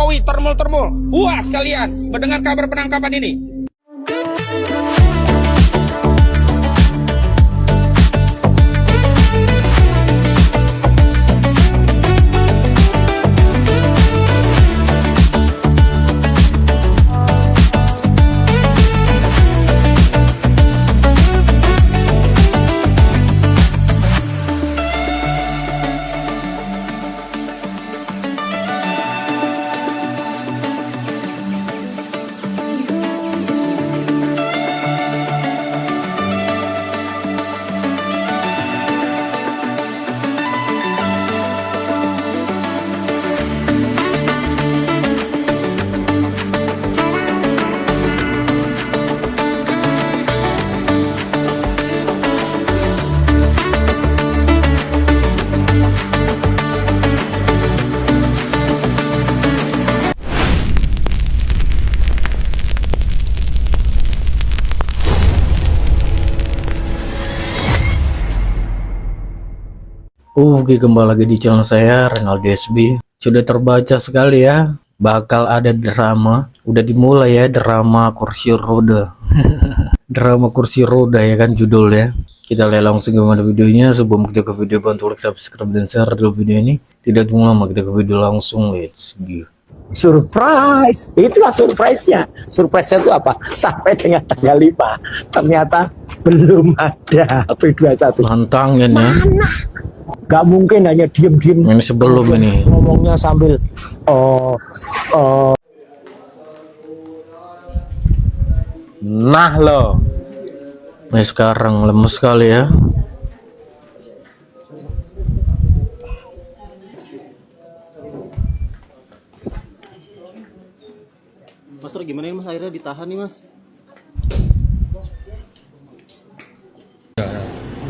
Jokowi termul-termul. Puas kalian mendengar kabar penangkapan ini? Oke, kembali lagi di channel saya Renaldi SB. Sudah terbaca sekali ya, bakal ada drama. Udah dimulai ya, drama kursi roda. Drama kursi roda ya kan judulnya. Kita lihat langsung gimana videonya. Sebelum kita ke video, bantu like, subscribe, dan share dulu video ini. Tidak tunggu lama, kita ke video langsung. Let's go. Surprise, itulah surprise-nya. Surprise-nya itu apa? Sampai dengan tanggal 5 ternyata belum ada P21. Tantangin ya. Mana? Gak mungkin hanya diem-diem. Ini sebelum ini ngomongnya sambil nah loh. Nah sekarang lemes sekali ya. Mas Tor, gimana ya Mas, akhirnya ditahan nih Mas?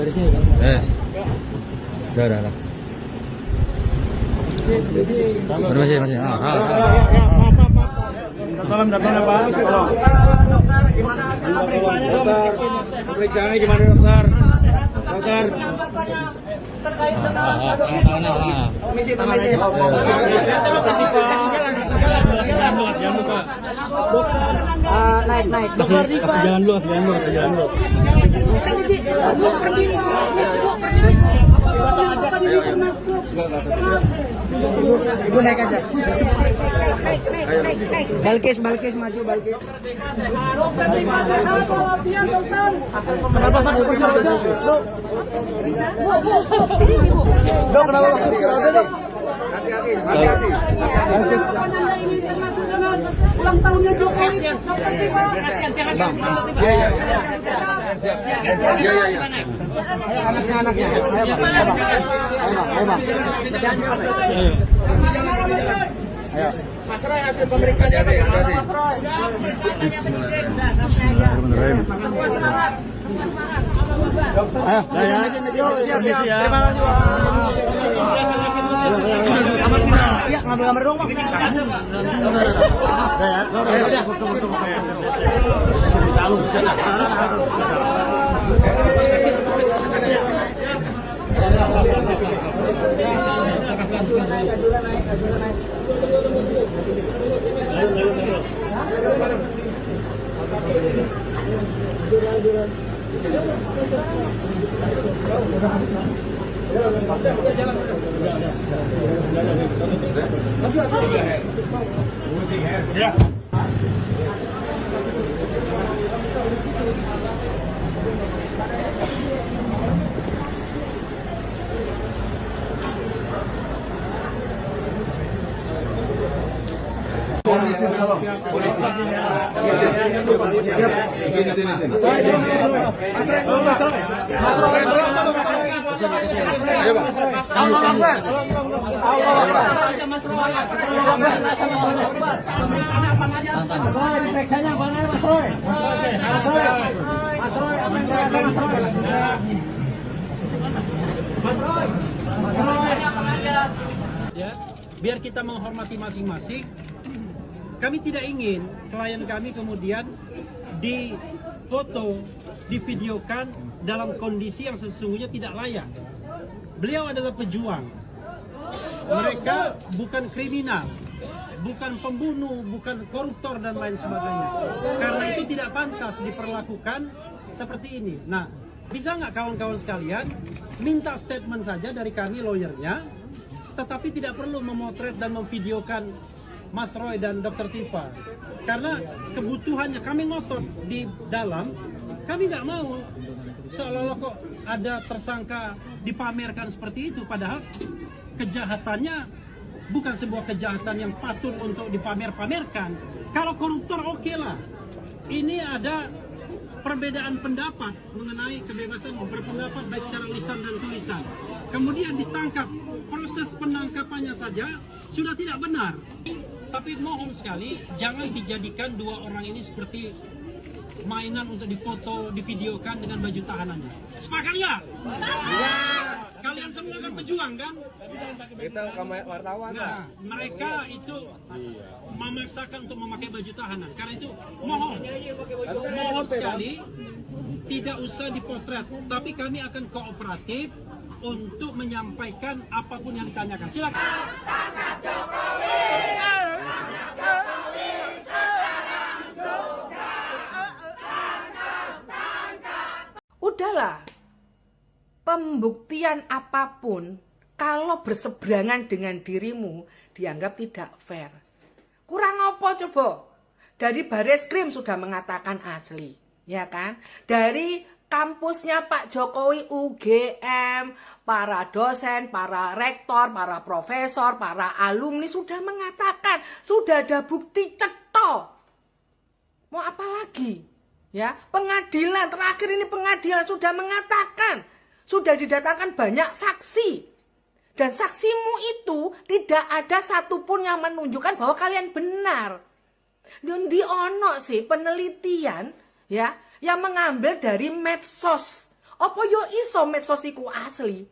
Dari sini kan? Udah. Masih. Tolong datang ya Pak. Tolong. Gimana pemeriksaannya gimana dokter? Dokter. Komisi. Naik. Kasih jalan dulu. Ibu naik aja. Balkis maju Balkis. Kenapa Pak kursi roda? Dok, kenapa Pak kursi roda, Dok? Hati-hati. Ulang tahunnya Jokowi. Iya. Anaknya. Ayo, Bang. Ayo. Mas Roy, hasil pemeriksaan. Hati-hati. Ayo. Misi ya. Terima kasih, Bang. Iya, ngambil gambar dong, Bang. Ya. Ya, biar kita menghormati masing-masing. Kami tidak ingin klien kami kemudian difoto, divideokan dalam kondisi yang sesungguhnya tidak layak. Beliau adalah pejuang. Mereka bukan kriminal. bukan pembunuh, bukan koruptor dan lain sebagainya. Karena itu tidak pantas diperlakukan seperti ini. Nah, bisa nggak kawan-kawan sekalian minta statement saja dari kami lawyernya, tetapi tidak perlu memotret dan memvideokan Mas Roy dan Dr. Tifa. Karena kebutuhannya kami ngotot di dalam, kami nggak mau seolah-olah kok ada tersangka dipamerkan seperti itu, padahal kejahatannya bukan sebuah kejahatan yang patut untuk dipamer-pamerkan. Kalau koruptor oke lah. Ini ada perbedaan pendapat mengenai kebebasan berpendapat baik secara lisan dan tulisan. Kemudian ditangkap, proses penangkapannya saja sudah tidak benar. Tapi mohon sekali, jangan dijadikan dua orang ini seperti mainan untuk difoto, divideokan dengan baju tahanannya. Sepakat nggak? Ya. Kalian semua kan pejuang kan? Kita wartawan. Nah, mereka itu memaksakan untuk memakai baju tahanan. Karena itu mohon sekali tidak usah dipotret. Tapi kami akan kooperatif untuk menyampaikan apapun yang ditanyakan. Silakan. Udahlah, pembuktian apapun kalau berseberangan dengan dirimu dianggap tidak fair. Kurang apa coba? Dari Bareskrim sudah mengatakan asli, ya kan? Dari kampusnya Pak Jokowi, UGM, para dosen, para rektor, para profesor, para alumni sudah mengatakan, sudah ada bukti cetok. Mau apa lagi? Ya, pengadilan terakhir ini pengadilan sudah mengatakan, sudah didatangkan banyak saksi. Dan saksimu itu tidak ada satupun yang menunjukkan bahwa kalian benar. Di ono sih penelitian ya yang mengambil dari medsos. Apa yo iso medsos iku asli?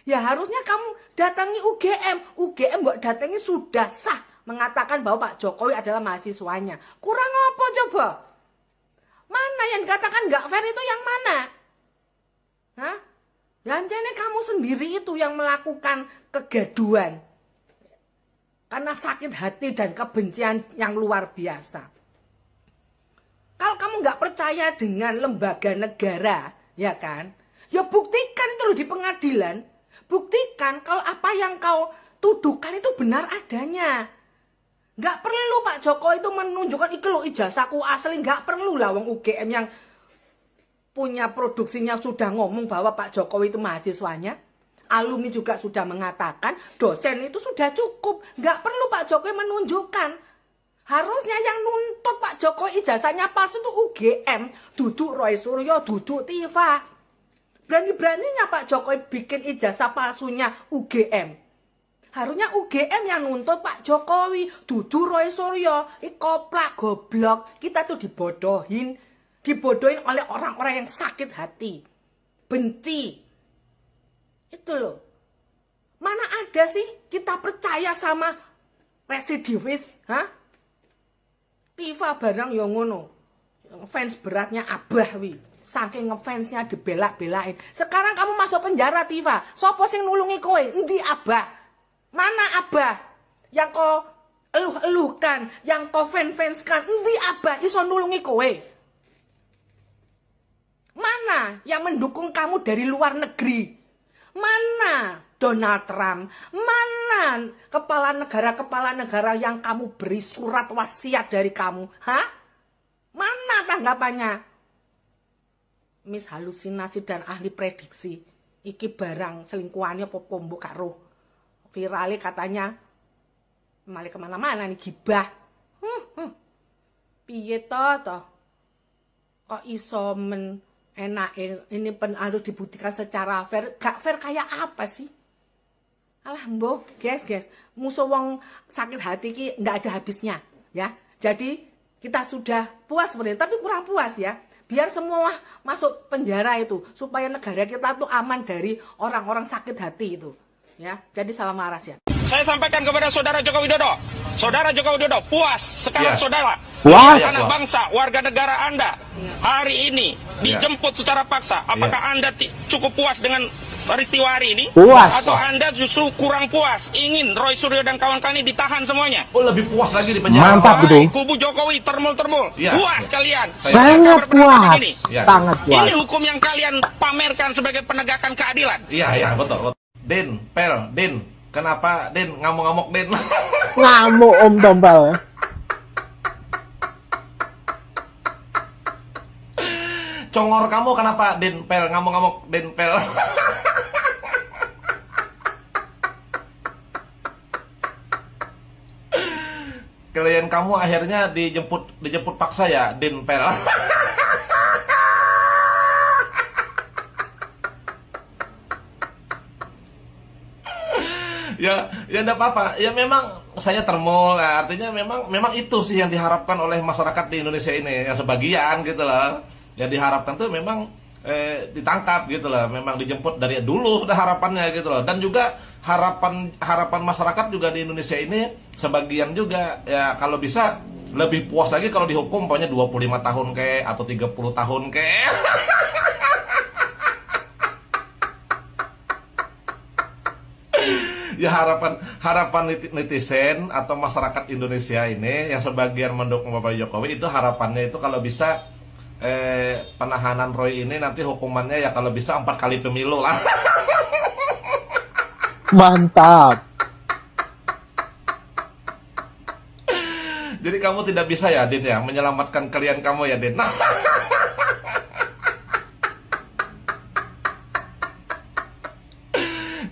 Ya harusnya kamu datangi UGM. UGM mbok datangi sudah sah mengatakan bahwa Pak Jokowi adalah mahasiswanya. Kurang apa coba? Mana yang dikatakan nggak fair itu yang mana? Hah? Lancene kamu sendiri itu yang melakukan kegaduhan. Karena sakit hati dan kebencian yang luar biasa. Kalau kamu nggak percaya dengan lembaga negara, ya kan? Ya buktikan itu loh di pengadilan. Buktikan kalau apa yang kau tuduhkan itu benar adanya. Nggak perlu Pak Jokowi itu menunjukkan iki lho ijazahku asli, nggak perlu lah wong UGM yang punya produksinya sudah ngomong bahwa Pak Jokowi itu mahasiswanya. Alumni juga sudah mengatakan, dosen itu sudah cukup. Nggak perlu Pak Jokowi menunjukkan. Harusnya yang nuntut Pak Jokowi ijazahnya palsu itu UGM. Duduk Roy Suryo, duduk Tifa. Berani-beraninya Pak Jokowi bikin ijazah palsunya UGM. Harusnya UGM yang nuntut Pak Jokowi. Duduk Roy Suryo, koplak goblok. Kita tuh dibodohin oleh orang-orang yang sakit hati, benci. Itu loh. Mana ada sih kita percaya sama residivis, hah? Tifa barang yang ngono. Fans beratnya Abah wi. Saking ngefansnya dibelak-belain. Sekarang kamu masuk penjara Tifa. Sopo sing nulungi kowe? Endi Abah? Mana Abah? Yang kau eluh-eluhkan, yang kau fans-fanskan, endi Abah iso nulungi kowe? Mana yang mendukung kamu dari luar negeri? Mana Donald Trump? Mana kepala negara yang kamu beri surat wasiat dari kamu? Hah? Mana tanggapannya? Miss halusinasi dan ahli prediksi. Iki barang selingkuhannya pombo karo. Viralnya katanya malah kemana-mana nih gibah. Piye toh? Kok iso enak ini harus dibuktikan secara fair. Gak fair kayak apa sih? Alah mbok, guys, musuh wong sakit hati ki ndak ada habisnya, ya. Jadi kita sudah puas sebenarnya, tapi kurang puas ya. Biar semua masuk penjara itu supaya negara kita tuh aman dari orang-orang sakit hati itu, ya. Jadi salam waras ya. Saya sampaikan kepada Saudara Joko Widodo. Saudara Joko Widodo, puas sekarang saudara. Puas. Anak bangsa, warga negara Anda hari ini dijemput secara paksa. Apakah Anda cukup puas dengan peristiwa hari ini? Puas, Atau puas. Anda justru kurang puas, ingin Roy Suryo dan kawan-kawan ini ditahan semuanya? Oh, lebih puas lagi di penjara. Mantap Baik, itu. kubu Jokowi termul-termul. Iya. Puas kalian. Sangat Kabar pendapat puas. ini. Ya. Sangat puas. Ini hukum yang kalian pamerkan sebagai penegakan keadilan. Iya, betul. Din, kenapa Din ngamuk-ngamuk Din? Ngamuk Om Tombal. Congor kamu kenapa Din ngamuk-ngamuk Din Klien kamu akhirnya dijemput paksa ya, Din Ya enggak apa-apa. Ya memang saya termul, nah, artinya memang itu sih yang diharapkan oleh masyarakat di Indonesia ini. Yang sebagian gitu lah. Yang diharapkan tuh memang ditangkap gitu lah. Memang dijemput dari dulu sudah harapannya gitu loh. Dan juga harapan masyarakat juga di Indonesia ini sebagian juga ya kalau bisa lebih puas lagi kalau dihukum pokoknya 25 tahun atau 30 tahun Ya harapan netizen atau masyarakat Indonesia ini yang sebagian mendukung Bapak Jokowi itu harapannya itu kalau bisa penahanan Roy ini nanti hukumannya ya kalau bisa 4 kali pemilu lah. Mantap. Jadi kamu tidak bisa ya Din ya menyelamatkan klien kamu ya Din.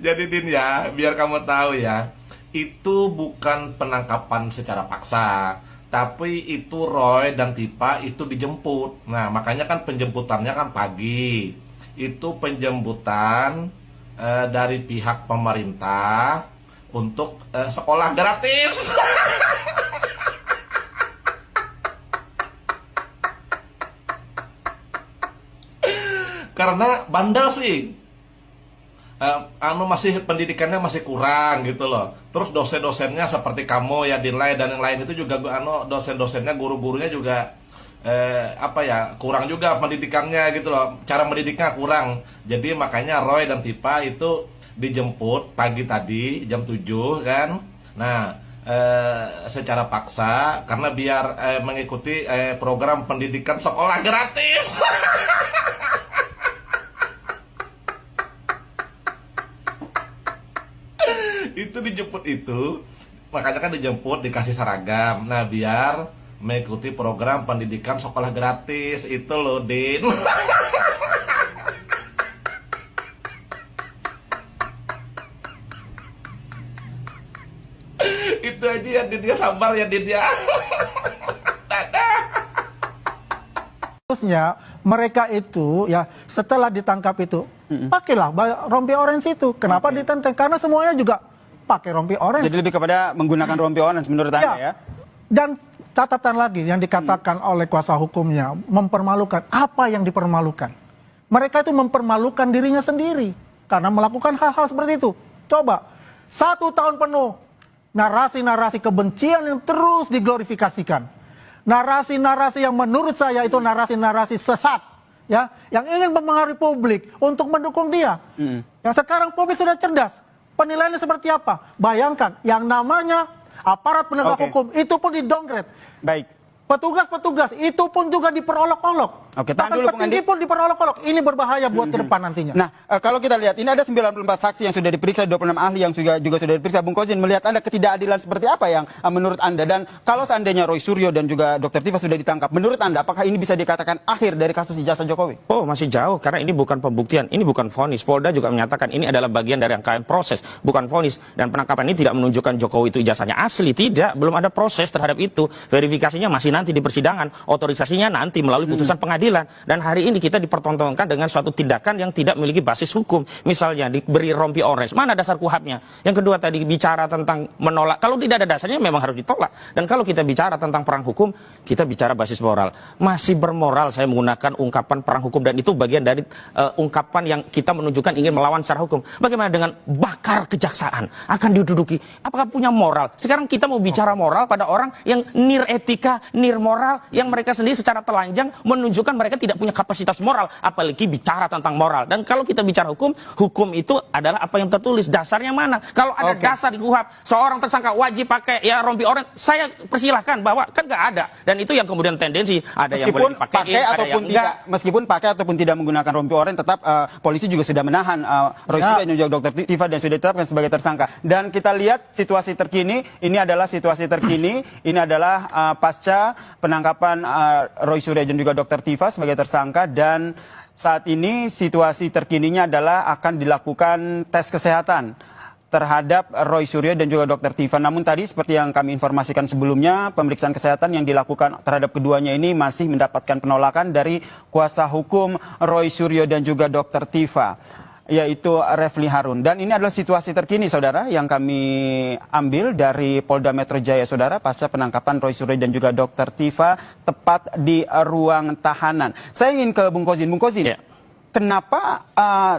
Jadi Din ya, biar kamu tahu ya, itu bukan penangkapan secara paksa, tapi itu Roy dan Tipa itu dijemput. Nah, makanya kan penjemputannya kan pagi. Itu penjemputan dari pihak pemerintah untuk sekolah gratis. Karena bandel sih. Masih pendidikannya masih kurang gitu loh. Terus dosen-dosennya seperti kamu ya Dinlay dan yang lain itu juga dosen-dosennya guru-gurunya juga kurang juga pendidikannya gitu loh. Cara mendidiknya kurang. Jadi makanya Roy dan Tipa itu dijemput pagi tadi jam 7 kan. Nah, secara paksa karena biar mengikuti program pendidikan sekolah gratis. Itu dijemput itu, makanya kan dijemput dikasih seragam. Nah biar mengikuti program pendidikan sekolah gratis itu loh Din. Itu aja ya Din ya, sabar ya Din ya. Harusnya mereka itu ya setelah ditangkap itu pakailah rompi orange itu. Kenapa ditenteng? Karena semuanya juga pakai rompi orange. Jadi lebih kepada menggunakan rompi orange menurut Anda ya? Dan catatan lagi yang dikatakan oleh kuasa hukumnya, mempermalukan. Apa yang dipermalukan? Mereka itu mempermalukan dirinya sendiri karena melakukan hal-hal seperti itu. Coba 1 tahun penuh narasi-narasi kebencian yang terus diglorifikasikan. Narasi-narasi yang menurut saya itu narasi-narasi sesat, ya, yang ingin mempengaruhi publik untuk mendukung dia. Yang sekarang publik sudah cerdas. Penilaiannya seperti apa? Bayangkan, yang namanya aparat penegak hukum itu pun di-downgrade. Baik. Petugas-petugas itu pun juga diperolok-olok. Oke, tahan Bahkan dulu, Bung petinggi Andi. pun diperolok-olok. Ini berbahaya buat ke depan nantinya. Nah, kalau kita lihat, ini ada 94 saksi yang sudah diperiksa, 26 ahli yang juga sudah diperiksa. Bung Kozin, melihat Anda ketidakadilan seperti apa yang menurut Anda? Dan kalau seandainya Roy Suryo dan juga Dr. Tifa sudah ditangkap, menurut Anda, apakah ini bisa dikatakan akhir dari kasus ijazah Jokowi? Oh, masih jauh karena ini bukan pembuktian, ini bukan vonis. Polda juga menyatakan ini adalah bagian dari rangkaian proses, bukan vonis. Dan penangkapan ini tidak menunjukkan Jokowi itu ijazahnya asli, tidak, belum ada proses terhadap itu. Verifikasinya masih nanti di persidangan, otorisasinya nanti melalui putusan pengadilan. Dan hari ini kita dipertontonkan dengan suatu tindakan yang tidak memiliki basis hukum. Misalnya diberi rompi orange, mana dasar kuhabnya? Yang kedua tadi bicara tentang menolak, kalau tidak ada dasarnya memang harus ditolak. Dan kalau kita bicara tentang perang hukum, kita bicara basis moral. Masih bermoral saya menggunakan ungkapan perang hukum, dan itu bagian dari ungkapan yang kita menunjukkan ingin melawan secara hukum. Bagaimana dengan bakar kejaksaan? Akan diduduki, apakah punya moral? Sekarang kita mau bicara moral pada orang yang nir etika, moral yang mereka sendiri secara telanjang menunjukkan mereka tidak punya kapasitas moral, apalagi bicara tentang moral. Dan kalau kita bicara hukum, hukum itu adalah apa yang tertulis, dasarnya mana. Kalau ada dasar di KUHP, seorang tersangka wajib pakai ya rompi oranye, saya persilahkan, bahwa kan nggak ada. Dan itu yang kemudian tendensi, ada yang boleh dipakai, ada yang enggak. Meskipun pakai ataupun tidak menggunakan rompi oranye, tetap polisi juga sudah menahan Roy Suryo dan juga Dr. Tifa dan sudah ditetapkan sebagai tersangka. Dan kita lihat situasi terkini, ini adalah situasi terkini, ini adalah pasca penangkapan Roy Suryo dan juga Dr. Tifa sebagai tersangka, dan saat ini situasi terkininya adalah akan dilakukan tes kesehatan terhadap Roy Suryo dan juga Dr. Tifa. Namun tadi seperti yang kami informasikan sebelumnya, pemeriksaan kesehatan yang dilakukan terhadap keduanya ini masih mendapatkan penolakan dari kuasa hukum Roy Suryo dan juga Dr. Tifa, yaitu Refli Harun. Dan ini adalah situasi terkini, saudara, yang kami ambil dari Polda Metro Jaya, saudara, pasca penangkapan Roy Suryo dan juga Dr. Tifa tepat di ruang tahanan. Saya ingin ke Bung Kozin. Bung Kozin, kenapa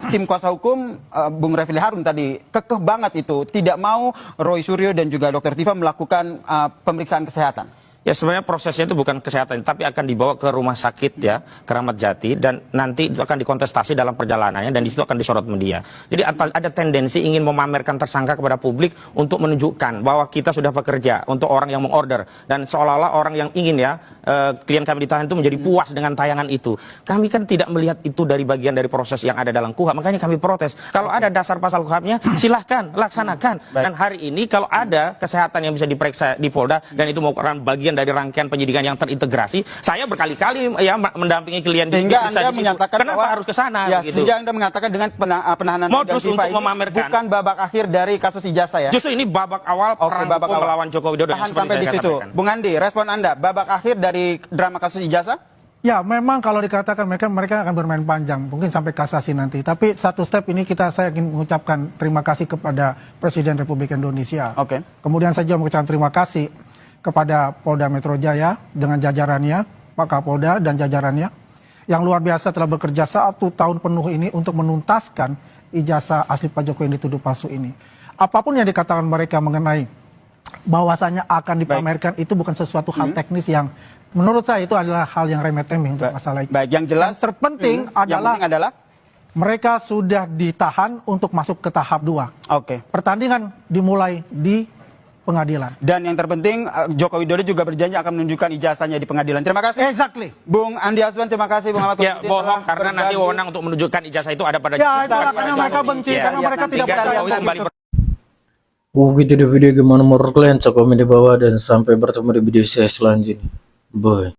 tim kuasa hukum Bung Refli Harun tadi kekeh banget itu tidak mau Roy Suryo dan juga Dr. Tifa melakukan pemeriksaan kesehatan? Ya, sebenarnya prosesnya itu bukan kesehatan, tapi akan dibawa ke rumah sakit ya, Keramat Jati, dan nanti itu akan dikontestasi dalam perjalanannya, dan di situ akan disorot media. Jadi ada tendensi ingin memamerkan tersangka kepada publik untuk menunjukkan bahwa kita sudah bekerja untuk orang yang mengorder, dan seolah-olah orang yang ingin ya klien kami ditahan itu menjadi puas dengan tayangan itu. Kami kan tidak melihat itu dari bagian dari proses yang ada dalam KUHP, makanya kami protes. Kalau ada dasar pasal KUHP-nya, silahkan laksanakan. Dan hari ini kalau ada kesehatan yang bisa diperiksa di Polda dan itu merupakan bagian dari rangkaian penyidikan yang terintegrasi, saya berkali-kali ya mendampingi klien sehingga Anda menyatakan kenapa bahwa, harus ke sana ya, begitu. sehingga Anda mengatakan dengan penahanan modus untuk ini memamerkan, bukan babak akhir dari kasus ijazah ya. Justru ini babak awal perang hukum melawan Joko Widodo. Tahan sampai di situ. Bung Andi, respon Anda, babak akhir dari drama kasus ijazah? Ya, memang kalau dikatakan mereka akan bermain panjang, mungkin sampai kasasi nanti. Tapi satu step ini saya ingin mengucapkan terima kasih kepada Presiden Republik Indonesia. Kemudian saya juga mengucapkan terima kasih kepada Polda Metro Jaya dengan jajarannya, Pak Kapolda dan jajarannya, yang luar biasa telah bekerja 1 tahun penuh ini untuk menuntaskan ijazah asli Pak Jokowi yang dituduh palsu ini. Apapun yang dikatakan mereka mengenai bahwasanya akan dipamerkan, itu bukan sesuatu hal teknis yang menurut saya itu adalah hal yang remeh-temeh untuk masalah itu. Baik, yang jelas yang terpenting adalah mereka sudah ditahan untuk masuk ke tahap 2. Pertandingan dimulai di pengadilan. Dan yang terpenting Joko Widodo juga berjanji akan menunjukkan ijazahnya di pengadilan. Terima kasih. Exactly. Bung Andi Azwan, terima kasih Bung Ahmad. Ya, bohong karena nanti wewenang untuk menunjukkan ijazah itu ada pada ya, itu karena mereka benci, karena mereka tidak percaya. Gitu deh video, gimana menurut kalian? Cek komen di bawah dan sampai bertemu di video saya selanjutnya. Bye.